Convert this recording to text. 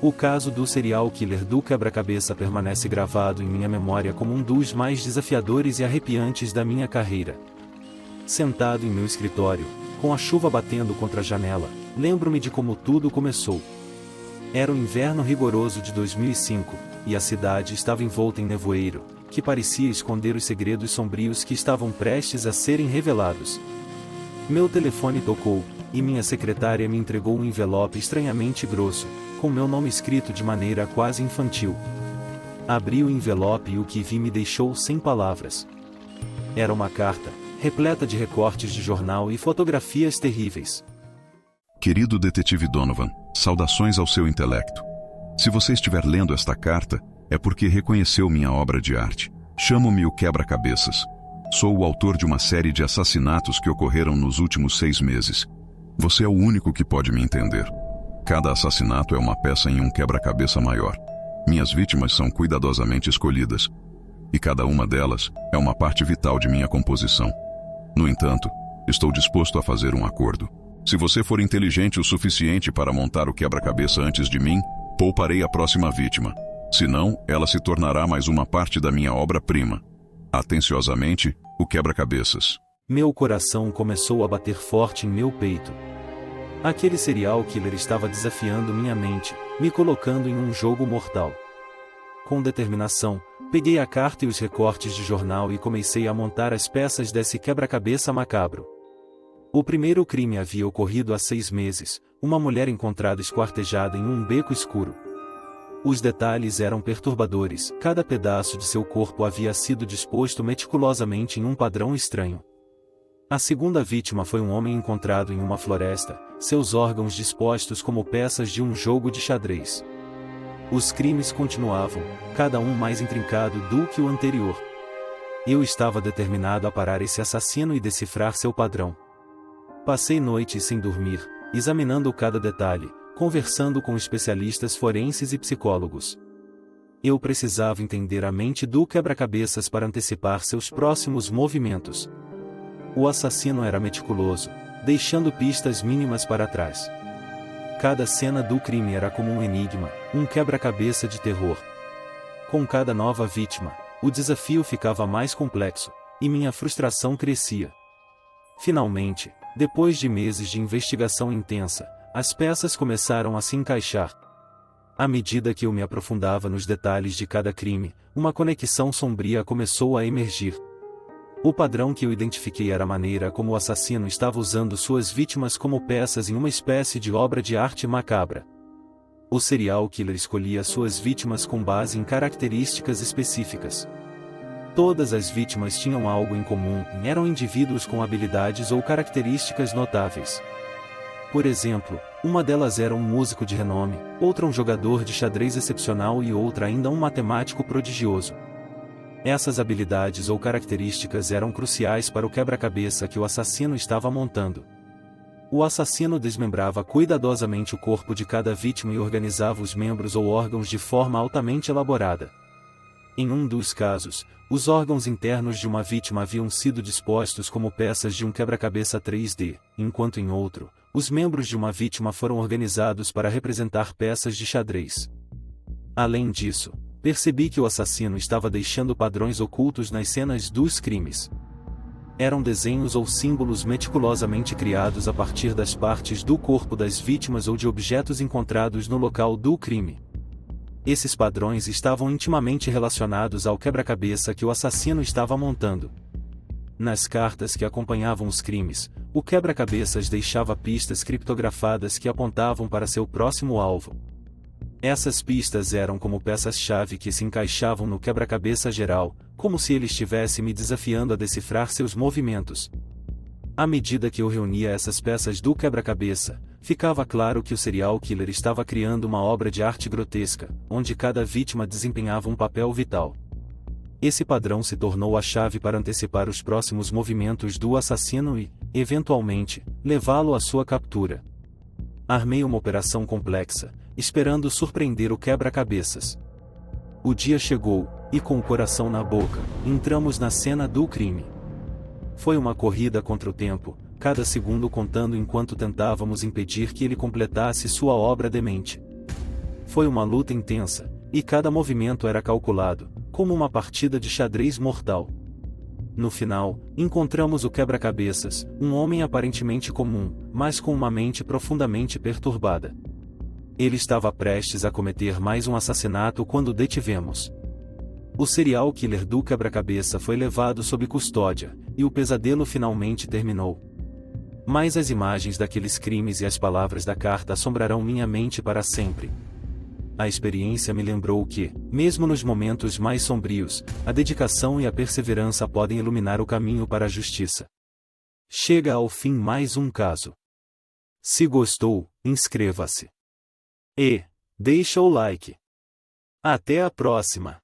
O caso do serial killer do quebra-cabeça permanece gravado em minha memória como um dos mais desafiadores e arrepiantes da minha carreira. Sentado em meu escritório, com a chuva batendo contra a janela, lembro-me de como tudo começou. Era o inverno rigoroso de 2005, e a cidade estava envolta em nevoeiro, que parecia esconder os segredos sombrios que estavam prestes a serem revelados. Meu telefone tocou, e minha secretária me entregou um envelope estranhamente grosso, com meu nome escrito de maneira quase infantil. Abri o envelope e o que vi me deixou sem palavras. Era uma carta, repleta de recortes de jornal e fotografias terríveis. Querido detetive Donovan, saudações ao seu intelecto. Se você estiver lendo esta carta, é porque reconheceu minha obra de arte. Chamo-me o Quebra-Cabeças. Sou o autor de uma série de assassinatos que ocorreram nos últimos 6 meses. Você é o único que pode me entender. Cada assassinato é uma peça em um quebra-cabeça maior. Minhas vítimas são cuidadosamente escolhidas, e cada uma delas é uma parte vital de minha composição. No entanto, estou disposto a fazer um acordo. Se você for inteligente o suficiente para montar o quebra-cabeça antes de mim, pouparei a próxima vítima. Senão, ela se tornará mais uma parte da minha obra-prima. Atenciosamente, o quebra-cabeças. Meu coração começou a bater forte em meu peito. Aquele serial killer estava desafiando minha mente, me colocando em um jogo mortal. Com determinação, peguei a carta e os recortes de jornal e comecei a montar as peças desse quebra-cabeça macabro. O primeiro crime havia ocorrido há 6 meses, uma mulher encontrada esquartejada em um beco escuro. Os detalhes eram perturbadores, cada pedaço de seu corpo havia sido disposto meticulosamente em um padrão estranho. A segunda vítima foi um homem encontrado em uma floresta, seus órgãos dispostos como peças de um jogo de xadrez. Os crimes continuavam, cada um mais intrincado do que o anterior. Eu estava determinado a parar esse assassino e decifrar seu padrão. Passei noites sem dormir, examinando cada detalhe, conversando com especialistas forenses e psicólogos. Eu precisava entender a mente do quebra-cabeças para antecipar seus próximos movimentos. O assassino era meticuloso, deixando pistas mínimas para trás. Cada cena do crime era como um enigma, um quebra-cabeça de terror. Com cada nova vítima, o desafio ficava mais complexo, e minha frustração crescia. Finalmente, depois de meses de investigação intensa, as peças começaram a se encaixar. À medida que eu me aprofundava nos detalhes de cada crime, uma conexão sombria começou a emergir. O padrão que eu identifiquei era a maneira como o assassino estava usando suas vítimas como peças em uma espécie de obra de arte macabra. O serial killer escolhia suas vítimas com base em características específicas. Todas as vítimas tinham algo em comum, eram indivíduos com habilidades ou características notáveis. Por exemplo, uma delas era um músico de renome, outra um jogador de xadrez excepcional e outra ainda um matemático prodigioso. Essas habilidades ou características eram cruciais para o quebra-cabeça que o assassino estava montando. O assassino desmembrava cuidadosamente o corpo de cada vítima e organizava os membros ou órgãos de forma altamente elaborada. Em um dos casos, os órgãos internos de uma vítima haviam sido dispostos como peças de um quebra-cabeça 3D, enquanto em outro, os membros de uma vítima foram organizados para representar peças de xadrez. Além disso, percebi que o assassino estava deixando padrões ocultos nas cenas dos crimes. Eram desenhos ou símbolos meticulosamente criados a partir das partes do corpo das vítimas ou de objetos encontrados no local do crime. Esses padrões estavam intimamente relacionados ao quebra-cabeça que o assassino estava montando. Nas cartas que acompanhavam os crimes, o quebra-cabeças deixava pistas criptografadas que apontavam para seu próximo alvo. Essas pistas eram como peças-chave que se encaixavam no quebra-cabeça geral, como se ele estivesse me desafiando a decifrar seus movimentos. À medida que eu reunia essas peças do quebra-cabeça, ficava claro que o serial killer estava criando uma obra de arte grotesca, onde cada vítima desempenhava um papel vital. Esse padrão se tornou a chave para antecipar os próximos movimentos do assassino e, eventualmente, levá-lo à sua captura. Armei uma operação complexa, esperando surpreender o quebra-cabeças. O dia chegou, e com o coração na boca, entramos na cena do crime. Foi uma corrida contra o tempo, cada segundo contando enquanto tentávamos impedir que ele completasse sua obra demente. Foi uma luta intensa, e cada movimento era calculado, como uma partida de xadrez mortal. No final, encontramos o quebra-cabeças, um homem aparentemente comum, mas com uma mente profundamente perturbada. Ele estava prestes a cometer mais um assassinato quando o detivemos. O serial killer do quebra-cabeça foi levado sob custódia, e o pesadelo finalmente terminou. Mas as imagens daqueles crimes e as palavras da carta assombrarão minha mente para sempre. A experiência me lembrou que, mesmo nos momentos mais sombrios, a dedicação e a perseverança podem iluminar o caminho para a justiça. Chega ao fim mais um caso. Se gostou, inscreva-se. E deixa o like. Até a próxima!